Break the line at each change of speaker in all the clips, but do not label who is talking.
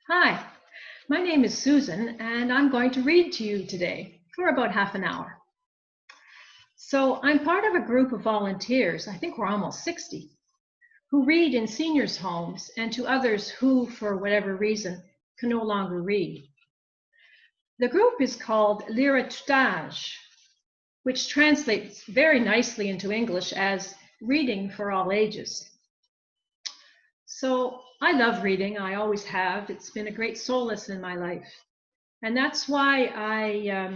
Hi, my name is Susan, and I'm going to read to you today for about half an hour. So I'm part of a group of volunteers, I think we're almost 60, who read in seniors' homes and to others who, for whatever reason, can no longer read. The group is called Liratoutâge, which translates very nicely into English as reading for all ages. So I love reading, I always have. It's been a great solace in my life. And that's why I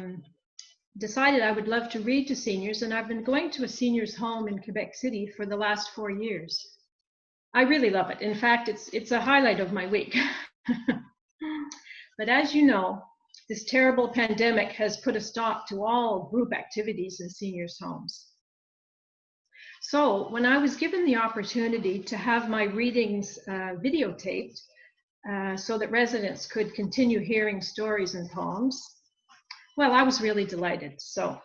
decided I would love to read to seniors, and I've been going to a seniors home in Quebec City for the last 4 years. I really love it. In fact, it's a highlight of my week. But as you know, this terrible pandemic has put a stop to all group activities in seniors homes. So when I was given the opportunity to have my readings videotaped so that residents could continue hearing stories and poems, well, I was really delighted. So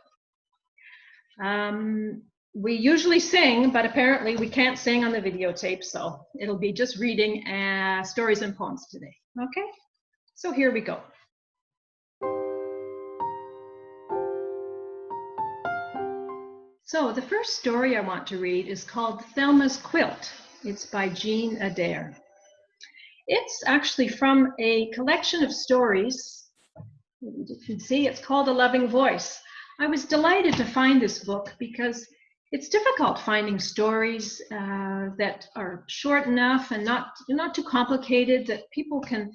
we usually sing, but apparently we can't sing on the videotape, so it'll be just reading stories and poems today. Okay, so here we go. So the first story I want to read is called Thelmas Quilt. It's by Jean Adair. It's actually from a collection of stories. You can see it's called A Loving Voice. I was delighted to find this book because it's difficult finding stories that are short enough and not too complicated that people can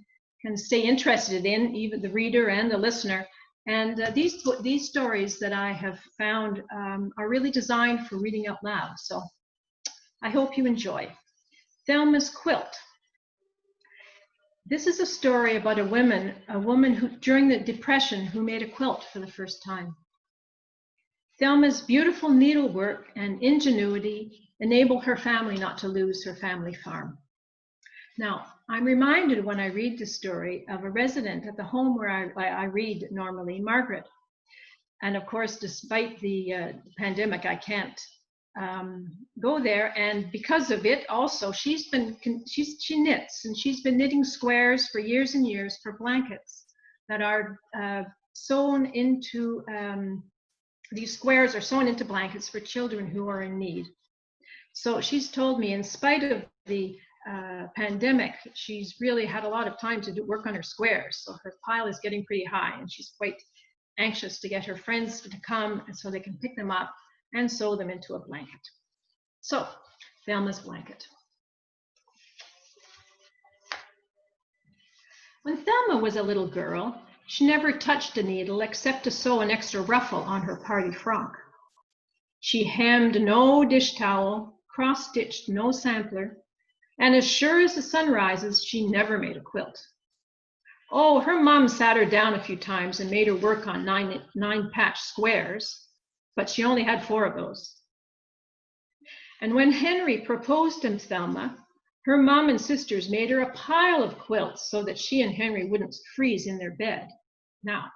stay interested in, even the reader and the listener. And these stories that I have found are really designed for reading out loud. So I hope you enjoy. Thelmas Quilt. This is a story about a woman who, during the Depression, who made a quilt for the first time. Thelma's beautiful needlework and ingenuity enabled her family not to lose her family farm. Now, I'm reminded when I read this story of a resident at the home where I read normally, Margaret. And of course, despite the pandemic, I can't go there, and because of it also she knits, and she's been knitting squares for years and years for blankets that are sewn into these squares are sewn into blankets for children who are in need. So she's told me, in spite of the pandemic, she's really had a lot of time to work on her squares, so her pile is getting pretty high, and she's quite anxious to get her friends to come so they can pick them up and sew them into a blanket. So, Thelma's blanket. When Thelma was a little girl, she never touched a needle except to sew an extra ruffle on her party frock. She hemmed no dish towel, cross-stitched no sampler, and as sure as the sun rises, she never made a quilt. Oh, her mom sat her down a few times and made her work on nine patch squares, but she only had 4 of those. And when Henry proposed to Thelma, her mom and sisters made her a pile of quilts so that she and Henry wouldn't freeze in their bed. Now,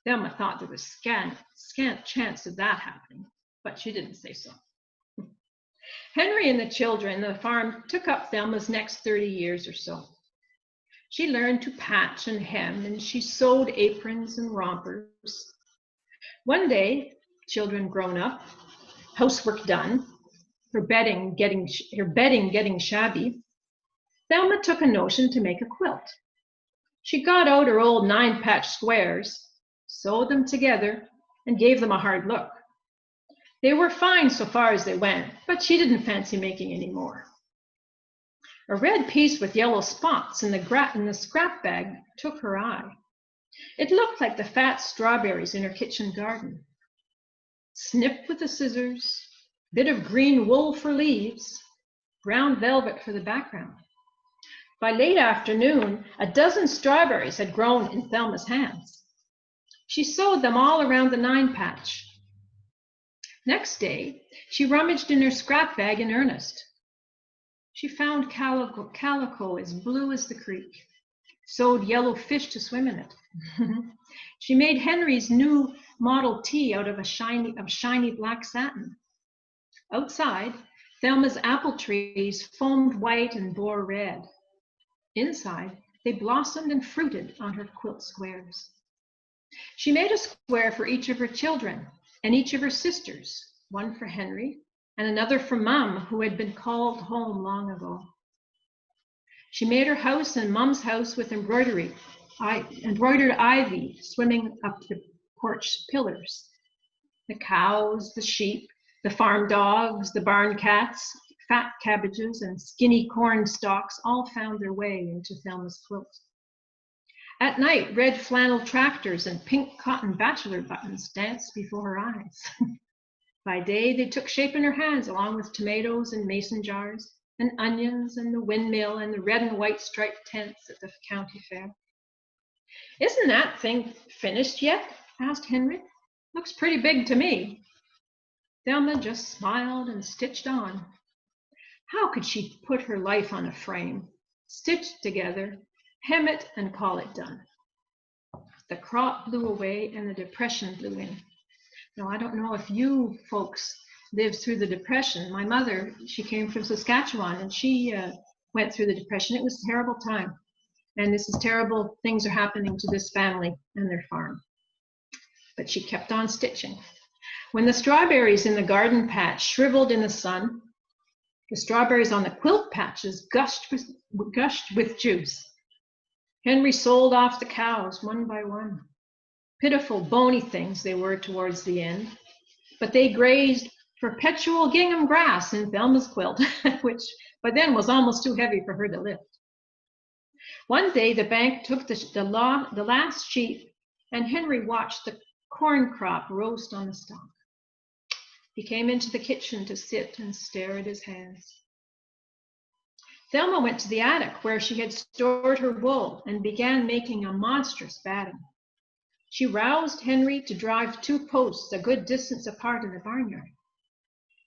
Thelma thought there was scant chance of that happening, but she didn't say so. Henry and the children and the farm took up Thelma's next 30 years or so. She learned to patch and hem, and she sewed aprons and rompers. One day, children grown up, housework done, her bedding getting shabby, Thelma took a notion to make a quilt. She got out her old 9-patch squares, sewed them together, and gave them a hard look. They were fine so far as they went, but she didn't fancy making any more. A red piece with yellow spots in the scrap bag took her eye. It looked like the fat strawberries in her kitchen garden. Snip with the scissors, bit of green wool for leaves, brown velvet for the background. By late afternoon, a dozen strawberries had grown in Thelma's hands. She sewed them all around the 9-patch. Next day, she rummaged in her scrap bag in earnest. She found calico as blue as the creek, sewed yellow fish to swim in it. She made Henry's new Model T out of shiny black satin. Outside, Thelma's apple trees foamed white and bore red. Inside, They blossomed and fruited on her quilt squares. She made a square for each of her children and each of her sisters, one for Henry and another for Mum, who had been called home long ago. She made her house and Mum's house with embroidered ivy swimming up the porch pillars. The cows, the sheep, the farm dogs, the barn cats, fat cabbages, and skinny corn stalks all found their way into Thelma's quilt. At night, red flannel tractors and pink cotton bachelor buttons danced before her eyes. By day, they took shape in her hands, along with tomatoes and mason jars, and onions, and the windmill, and the red and white striped tents at the county fair. "Isn't that thing finished yet?" asked Henry. "Looks pretty big to me." Thelma just smiled and stitched on. How could she put her life on a frame, stitch it together, hem it, and call it done? The crop blew away and the depression blew in. Now, I don't know if you folks lived through the Depression. My mother, she came from Saskatchewan, and she went through the Depression. It was a terrible time. And this is terrible things are happening to this family and their farm. But she kept on stitching. When the strawberries in the garden patch shriveled in the sun, the strawberries on the quilt patches gushed with juice. Henry sold off the cows one by one. Pitiful, bony things they were towards the end, but they grazed perpetual gingham grass in Thelma's quilt, which by then was almost too heavy for her to lift. One day the bank took the last sheep, and Henry watched the corn crop roast on the stalk. He came into the kitchen to sit and stare at his hands. Thelma went to the attic where she had stored her wool and began making a monstrous batting. She roused Henry to drive 2 posts a good distance apart in the barnyard.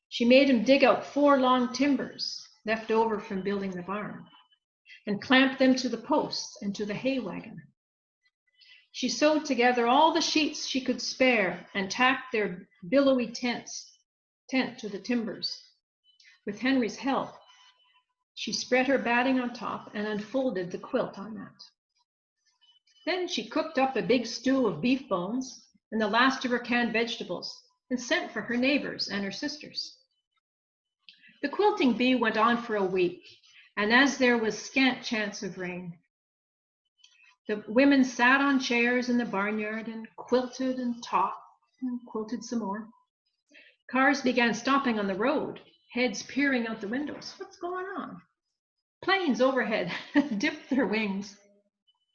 She made him dig out 4 long timbers left over from building the barn and clamp them to the posts and to the hay wagon. She sewed together all the sheets she could spare and tacked their billowy tent to the timbers. With Henry's help, she spread her batting on top and unfolded the quilt on that. Then she cooked up a big stew of beef bones and the last of her canned vegetables and sent for her neighbors and her sisters. The quilting bee went on for a week, and as there was scant chance of rain, the women sat on chairs in the barnyard and quilted and talked and quilted some more. Cars began stopping on the road, heads peering out the windows. What's going on? Planes overhead dipped their wings.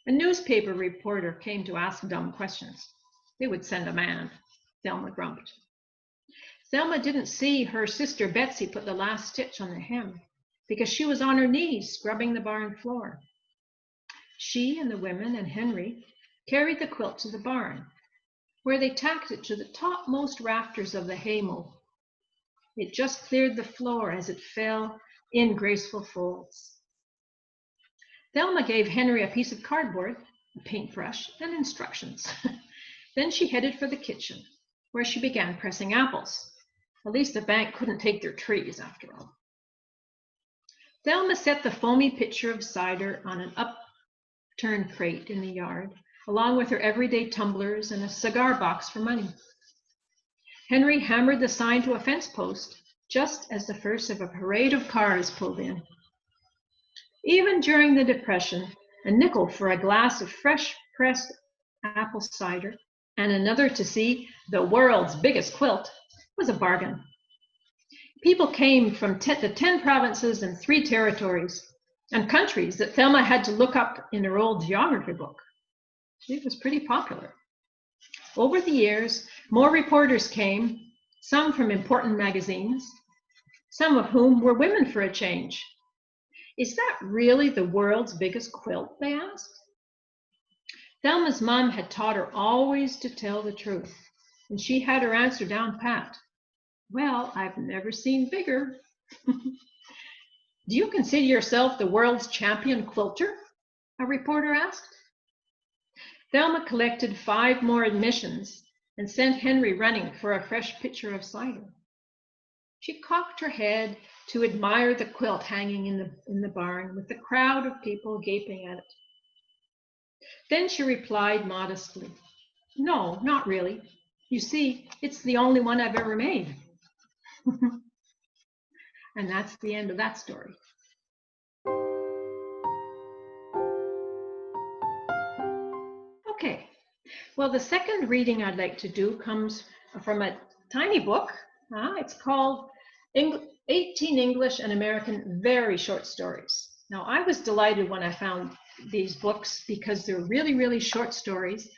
A newspaper reporter came to ask dumb questions. They would send a man, Thelma grumped. Thelma didn't see her sister Betsy put the last stitch on the hem because she was on her knees scrubbing the barn floor. She and the women and Henry carried the quilt to the barn, where they tacked it to the topmost rafters of the haymow. It just cleared the floor as it fell in graceful folds. Thelma gave Henry a piece of cardboard, a paintbrush, and instructions. Then she headed for the kitchen, where she began pressing apples. At least the bank couldn't take their trees, after all. Thelma set the foamy pitcher of cider on an upturned crate in the yard, along with her everyday tumblers and a cigar box for money. Henry hammered the sign to a fence post just as the first of a parade of cars pulled in. Even during the Depression, a nickel for a glass of fresh pressed apple cider and another to see the world's biggest quilt was a bargain. People came from the 10 provinces and 3 territories and countries that Thelma had to look up in her old geography book. It was pretty popular. Over the years, more reporters came, some from important magazines, some of whom were women for a change. "Is that really the world's biggest quilt?" they asked. Thelma's mom had taught her always to tell the truth, and she had her answer down pat. "Well, I've never seen bigger." "Do you consider yourself the world's champion quilter?" a reporter asked. Thelma collected 5 more admissions and sent Henry running for a fresh pitcher of cider. She cocked her head to admire the quilt hanging in the barn with the crowd of people gaping at it. Then she replied modestly, "No, not really. You see, it's the only one I've ever made." And that's the end of that story. Okay, well, the second reading I'd like to do comes from a tiny book. It's called 18 English and American Very Short Stories. Now, I was delighted when I found these books because they're really, really short stories,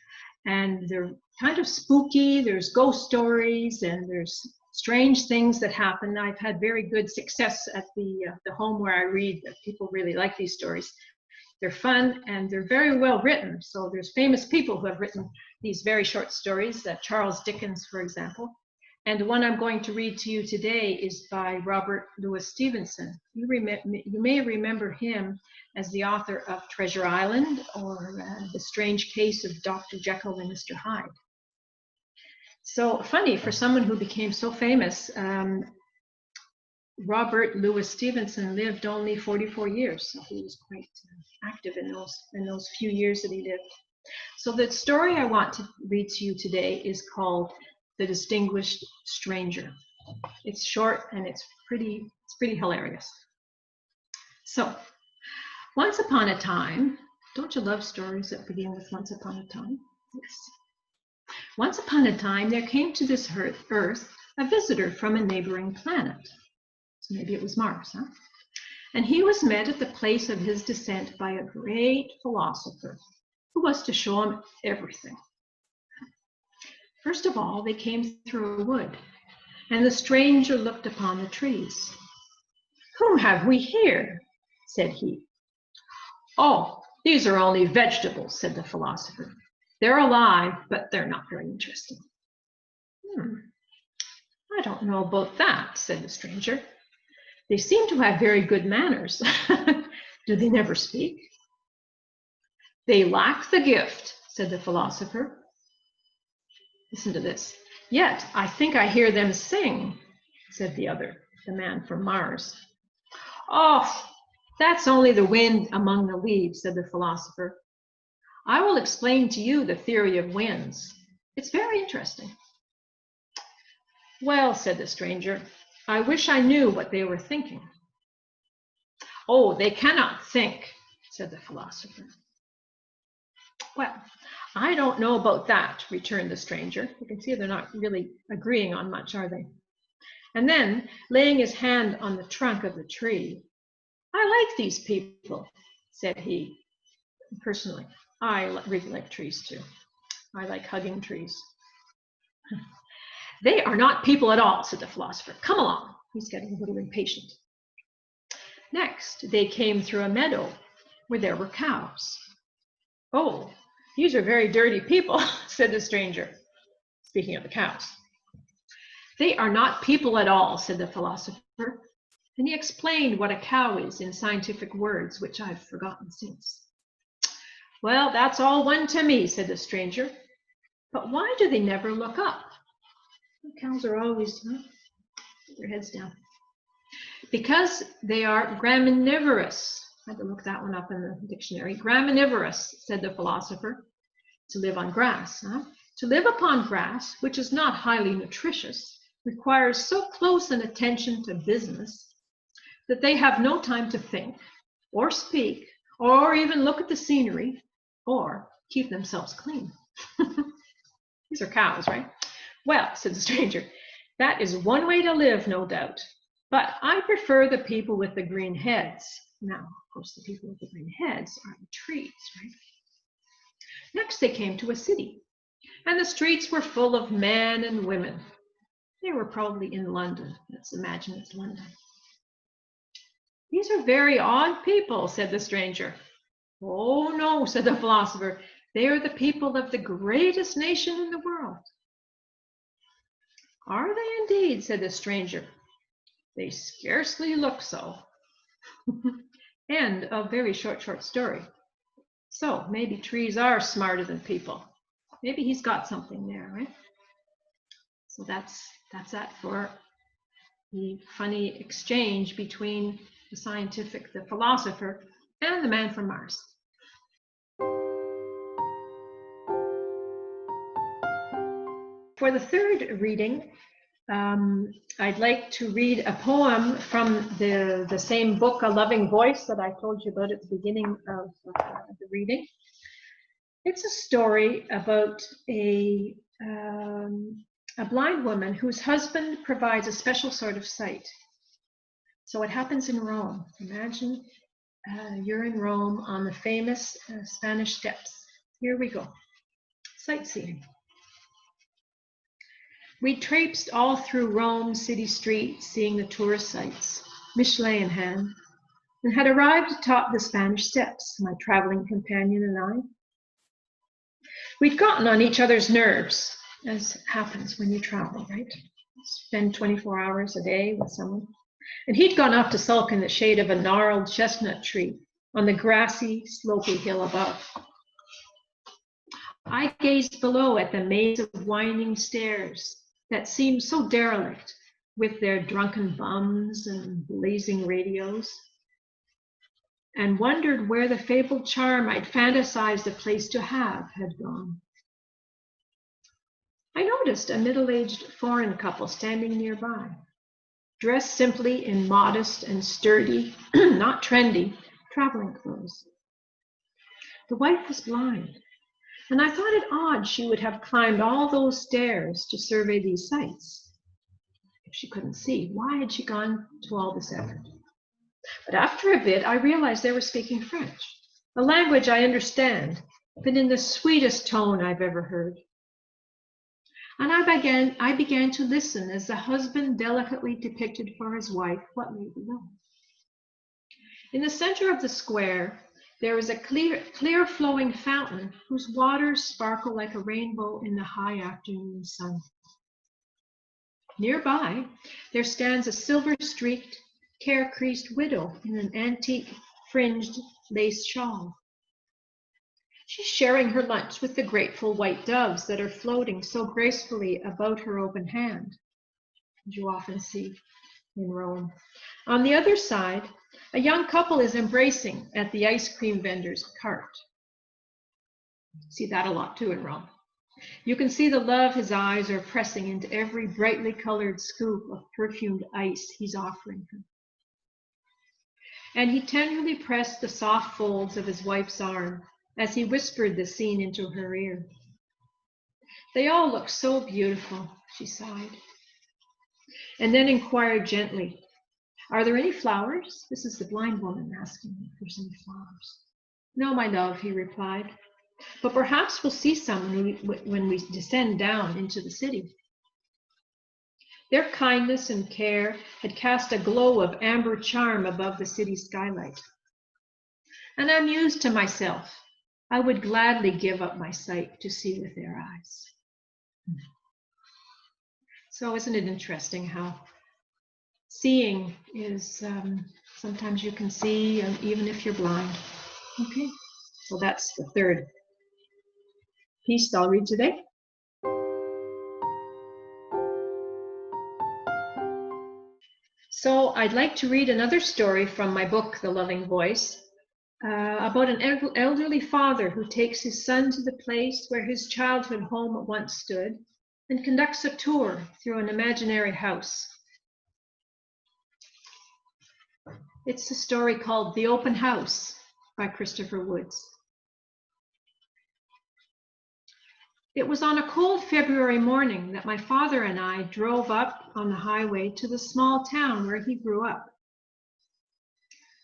and they're kind of spooky. There's ghost stories, and there's strange things that happen. I've had very good success at the home where I read. People really like these stories. They're fun and they're very well written. So there's famous people who have written these very short stories, Charles Dickens, for example. And the one I'm going to read to you today is by Robert Louis Stevenson. You may remember him as the author of Treasure Island or The Strange Case of Dr. Jekyll and Mr. Hyde. So funny, for someone who became so famous, Robert Louis Stevenson lived only 44 years, so he was quite active in those few years that he lived. So the story I want to read to you today is called The Distinguished Stranger. It's short and it's pretty hilarious. So, once upon a time, don't you love stories that begin with once upon a time? Yes. Once upon a time, there came to this earth a visitor from a neighboring planet. So maybe it was Mars, huh? And he was met at the place of his descent by a great philosopher who was to show him everything. First of all, they came through a wood, and the stranger looked upon the trees. "Whom have we here?" said he. "Oh, these are only vegetables," said the philosopher. "They're alive, but they're not very interesting." "I don't know about that," said the stranger. "They seem to have very good manners." "Do they never speak?" "They lack the gift," said the philosopher. Listen to this. "Yet I think I hear them sing," said the other, the man from Mars. "Oh, that's only the wind among the leaves," said the philosopher. "I will explain to you the theory of winds. It's very interesting." "Well," said the stranger, "I wish I knew what they were thinking." "Oh, they cannot think," said the philosopher. "Well, I don't know about that," returned the stranger. You can see they're not really agreeing on much, are they? And then, laying his hand on the trunk of the tree, "I like these people," said he. Personally, I really like trees too. I like hugging trees. "They are not people at all," said the philosopher. "Come along." He's getting a little impatient. Next, they came through a meadow where there were cows. "Oh, these are very dirty people," said the stranger, speaking of the cows. "They are not people at all," said the philosopher. And he explained what a cow is in scientific words, which I've forgotten since. "Well, that's all one to me," said the stranger. "But why do they never look up?" Cows are always with their heads down. "Because they are graminivorous." I had to look that one up in the dictionary. "Graminivorous," said the philosopher. To live on grass. To live upon grass, which is not highly nutritious, requires so close an attention to business that they have no time to think, or speak, or even look at the scenery, or keep themselves clean." These are cows, right? "Well," said the stranger, "that is one way to live, no doubt. But I prefer the people with the green heads." Now, of course, the people with the green heads are the trees, right? Next, they came to a city, and the streets were full of men and women. They were probably in London. Let's imagine it's London. "These are very odd people," said the stranger. "Oh, no," said the philosopher. "They are the people of the greatest nation in the world." "Are they indeed?" said the stranger. "They scarcely look so." End of very short story. So maybe trees are smarter than people. Maybe he's got something there, right? So that's that for the funny exchange between the philosopher, and the man from Mars. for the third reading, I'd like to read a poem from the same book, A Loving Voice, that I told you about at the beginning of the reading. It's a story about a blind woman whose husband provides a special sort of sight. So it happens in Rome. Imagine you're in Rome on the famous Spanish Steps. Here we go. Sightseeing. We traipsed all through Rome city streets, seeing the tourist sights, Michelet in hand, and had arrived atop the Spanish Steps, my traveling companion and I. We'd gotten on each other's nerves, as happens when you travel, right? Spend 24 hours a day with someone. And he'd gone off to sulk in the shade of a gnarled chestnut tree on the grassy, slopy hill above. I gazed below at the maze of winding stairs that seemed so derelict, with their drunken bums and blazing radios, and wondered where the fabled charm I'd fantasized the place to have had gone. I noticed a middle-aged foreign couple standing nearby, dressed simply in modest and sturdy, not trendy, traveling clothes. The wife was blind, and I thought it odd she would have climbed all those stairs to survey these sights. If she couldn't see, why had she gone to all this effort? But after a bit, I realized they were speaking French, a language I understand, but in the sweetest tone I've ever heard. And I began to listen as the husband delicately depicted for his wife what lay below. In the center of the square, there is a clear flowing fountain whose waters sparkle like a rainbow in the high afternoon sun. Nearby, there stands a silver-streaked, care-creased widow in an antique fringed lace shawl. She's sharing her lunch with the grateful white doves that are floating so gracefully about her open hand, as you often see in Rome. On the other side, a young couple is embracing at the ice cream vendor's cart. See that a lot too in Rome. You can see the love his eyes are pressing into every brightly colored scoop of perfumed ice he's offering her. And he tenderly pressed the soft folds of his wife's arm as he whispered the scene into her ear. They all look so beautiful, she sighed, and then inquired gently, "Are there any flowers?" This is the blind woman asking if there's any flowers. "No, my love," he replied, "but perhaps we'll see some when we descend down into the city." Their kindness and care had cast a glow of amber charm above the city skylight. And I mused to myself, I would gladly give up my sight to see with their eyes. So isn't it interesting how seeing is, sometimes you can see even if you're blind. Okay, so that's the third piece I'll read today. So I'd like to read another story from my book, The Loving Voice, about an elderly father who takes his son to the place where his childhood home once stood and conducts a tour through an imaginary house. It's a story called The Open House by Christopher Woods. It was on a cold February morning that my father and I drove up on the highway to the small town where he grew up.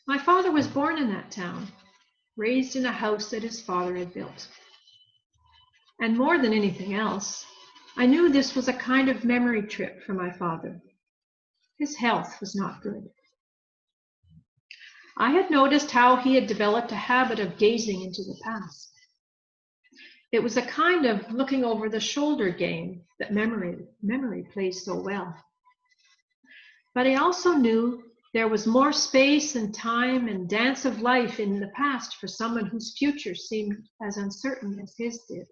My father was born in that town, raised in a house that his father had built. And more than anything else, I knew this was a kind of memory trip for my father. His health was not good. I had noticed how he had developed a habit of gazing into the past. It was a kind of looking over the shoulder game that memory plays so well. But I also knew there was more space and time and dance of life in the past for someone whose future seemed as uncertain as his did.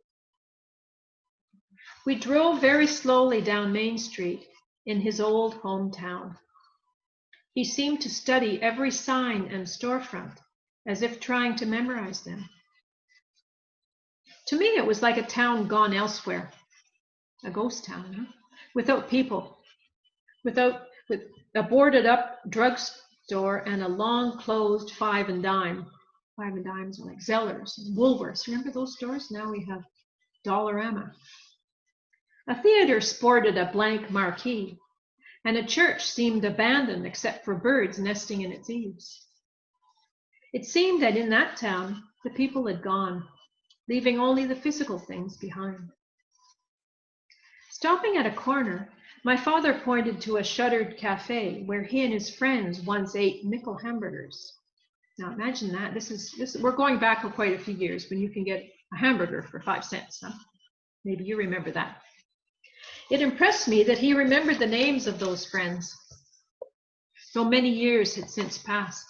We drove very slowly down Main Street in his old hometown. He seemed to study every sign and storefront as if trying to memorize them. To me, it was like a town gone elsewhere. A ghost town, huh? Without people, with a boarded up drugstore and a long closed Five and Dime. Five and Dimes were like Zellers and Woolworths. Remember those stores? Now we have Dollarama. A theater sported a blank marquee, and a church seemed abandoned except for birds nesting in its eaves. It seemed that in that town, the people had gone, leaving only the physical things behind. Stopping at a corner, my father pointed to a shuttered cafe where he and his friends once ate nickel hamburgers. Now imagine that. We're going back for quite a few years when you can get a hamburger for 5 cents. Huh? Maybe you remember that. It impressed me that he remembered the names of those friends, though many years had since passed.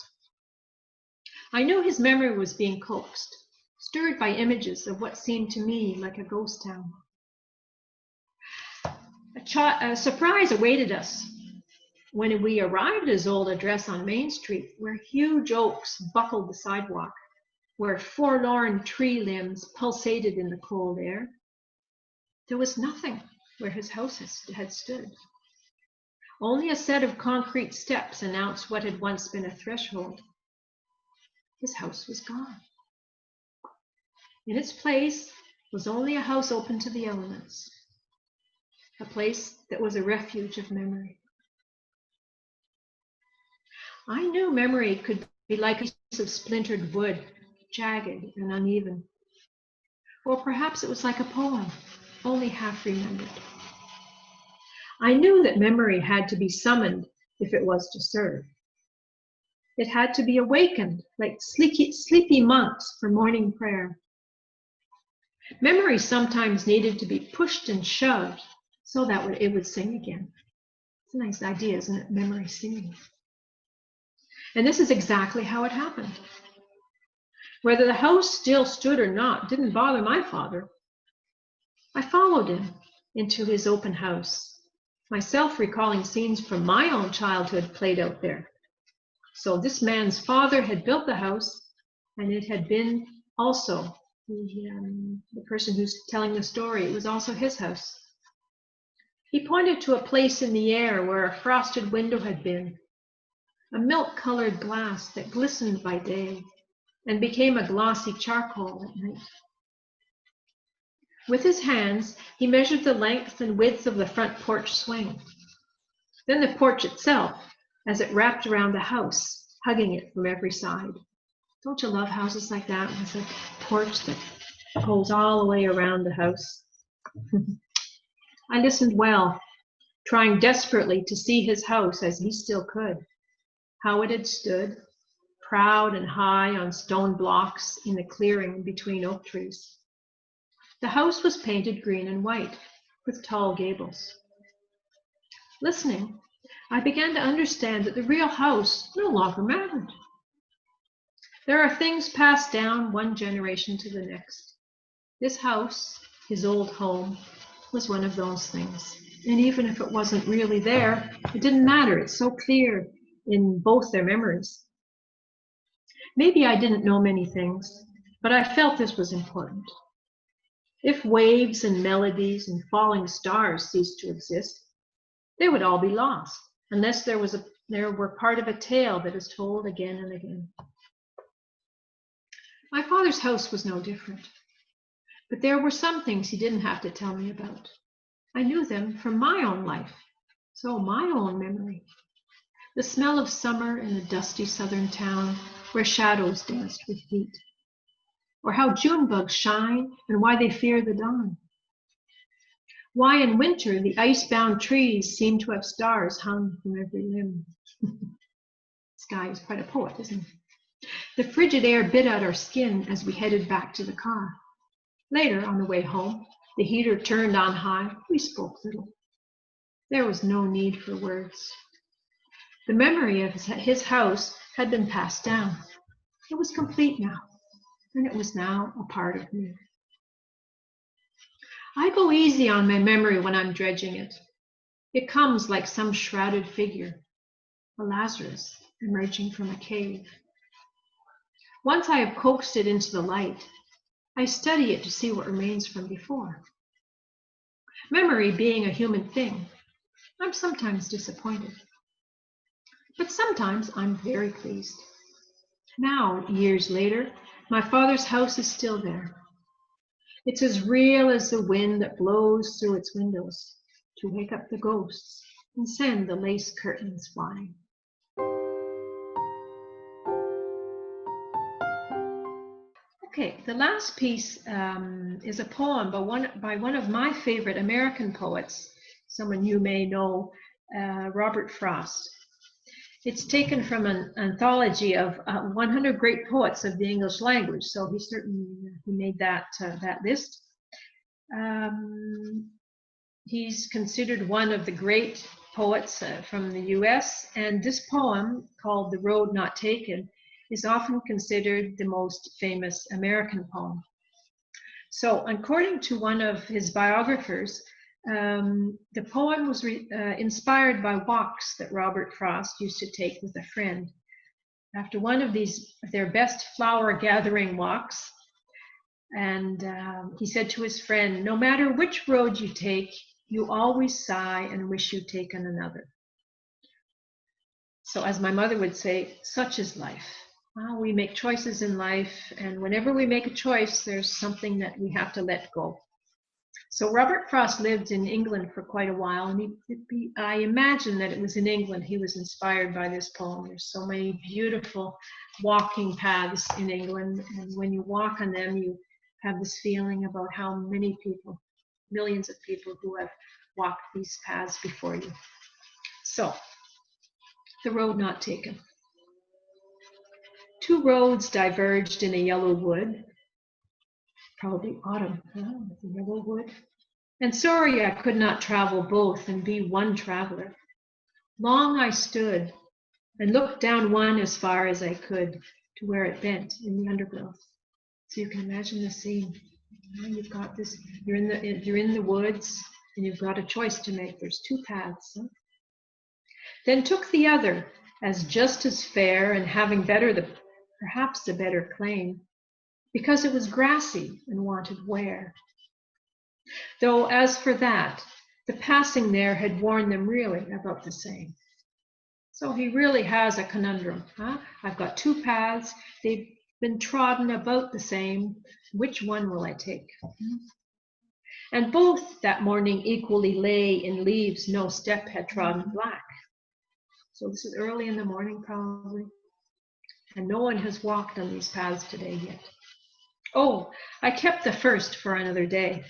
I knew his memory was being coaxed, stirred by images of what seemed to me like a ghost town. A surprise awaited us when we arrived at his old address on Main Street, where huge oaks buckled the sidewalk, where forlorn tree limbs pulsated in the cold air. There was nothing where his house had stood. Only a set of concrete steps announced what had once been a threshold. His house was gone. In its place was only a house open to the elements, a place that was a refuge of memory. I knew memory could be like a piece of splintered wood, jagged and uneven. Or perhaps it was like a poem, only half remembered. I knew that memory had to be summoned if it was to serve. It had to be awakened like sleepy monks for morning prayer. Memory sometimes needed to be pushed and shoved so that it would sing again. It's a nice idea, isn't it? Memory singing. And this is exactly how it happened. Whether the house still stood or not didn't bother my father. I followed him into his open house, myself recalling scenes from my own childhood played out there. So this man's father had built the house, and it had been also the person who's telling the story, it was also his house. He pointed to a place in the air where a frosted window had been, a milk-colored glass that glistened by day and became a glossy charcoal at night. With his hands, he measured the length and width of the front porch swing, then the porch itself as it wrapped around the house, hugging it from every side. Don't you love houses like that with a porch that goes all the way around the house? I listened well, trying desperately to see his house as he still could, how it had stood, proud and high on stone blocks in the clearing between oak trees. The house was painted green and white, with tall gables. Listening, I began to understand that the real house no longer mattered. There are things passed down one generation to the next. This house, his old home, was one of those things. And even if it wasn't really there, it didn't matter. It's so clear in both their memories. Maybe I didn't know many things, but I felt this was important. If waves and melodies and falling stars ceased to exist, they would all be lost, unless there were part of a tale that is told again and again. My father's house was no different, but there were some things he didn't have to tell me about. I knew them from my own life, so my own memory. The smell of summer in a dusty southern town where shadows danced with heat, or how June bugs shine and why they fear the dawn. Why in winter the ice-bound trees seem to have stars hung from every limb. This guy is quite a poet, isn't he? The frigid air bit at our skin as we headed back to the car. Later, on the way home, the heater turned on high. We spoke little. There was no need for words. The memory of his house had been passed down. It was complete now, and it was now a part of me. I go easy on my memory when I'm dredging it. It comes like some shrouded figure, a Lazarus emerging from a cave. Once I have coaxed it into the light, I study it to see what remains from before. Memory being a human thing, I'm sometimes disappointed. But sometimes I'm very pleased. Now, years later, my father's house is still there. It's as real as the wind that blows through its windows to wake up the ghosts and send the lace curtains flying. Okay, the last piece is a poem by one of my favorite American poets, someone you may know, Robert Frost. It's taken from an anthology of 100 great poets of the English language, so he made that list. He's considered one of the great poets from the US, and this poem, called The Road Not Taken, is often considered the most famous American poem. So, according to one of his biographers, the poem was inspired by walks that Robert Frost used to take with a friend. After one of their best flower gathering walks, and he said to his friend, "No matter which road you take, you always sigh and wish you'd taken another." So, as my mother would say, such is life. We make choices in life, and whenever we make a choice, there's something that we have to let go. So Robert Frost lived in England for quite a while, and I imagine that it was in England he was inspired by this poem. There's so many beautiful walking paths in England, and when you walk on them, you have this feeling about how many people, millions of people who have walked these paths before you. So, The Road Not Taken. Two roads diverged in a yellow wood, probably autumn, with a yellow wood. And sorry I could not travel both and be one traveler. Long I stood and looked down one as far as I could to where it bent in the undergrowth. So you can imagine the scene. You've got this, you're in the woods, and you've got a choice to make. There's two paths. Then took the other as just as fair and having perhaps the better claim, because it was grassy and wanted wear. Though as for that, the passing there had warned them really about the same. So he really has a conundrum. I've got two paths, they've been trodden about the same. Which one will I take? And both that morning equally lay in leaves no step had trodden black. So this is early in the morning probably. And no one has walked on these paths today yet. Oh, I kept the first for another day.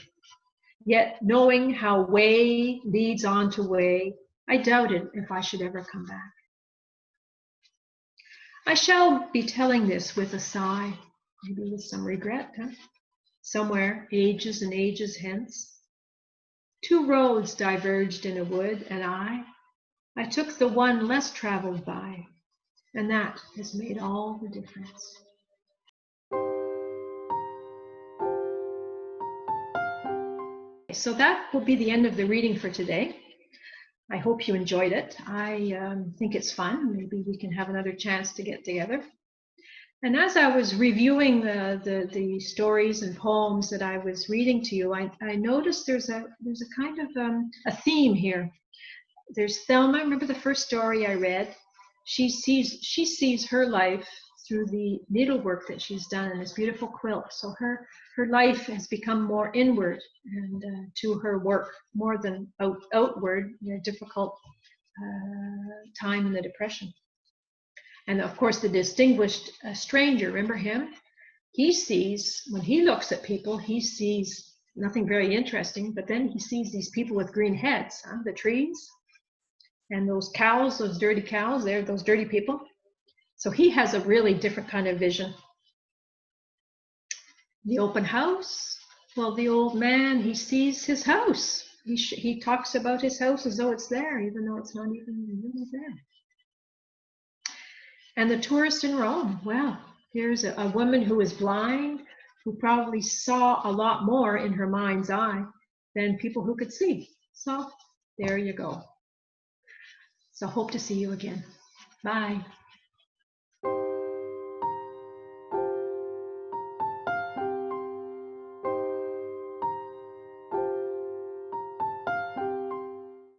Yet knowing how way leads on to way, I doubted if I should ever come back. I shall be telling this with a sigh, maybe with some regret, somewhere ages and ages hence. Two roads diverged in a wood, and I took the one less traveled by, and that has made all the difference. So that will be the end of the reading for today. I hope you enjoyed it. I think it's fun. Maybe we can have another chance to get together. And as I was reviewing the stories and poems that I was reading to you, I noticed there's a kind of a theme here. There's Thelma. Remember the first story I read? She sees her life through the needlework that she's done in this beautiful quilt. So her life has become more inward and to her work more than outward in a difficult time in the Depression. And of course, the distinguished stranger, remember him? He sees, when he looks at people, he sees nothing very interesting, but then he sees these people with green heads, the trees, and those cows, those dirty cows, they're those dirty people. So he has a really different kind of vision. The open house, well, the old man, he sees his house. He talks about his house as though it's there, even though it's not even really there. And the tourist in Rome, well, here's a woman who is blind, who probably saw a lot more in her mind's eye than people who could see. So there you go. So hope to see you again. Bye.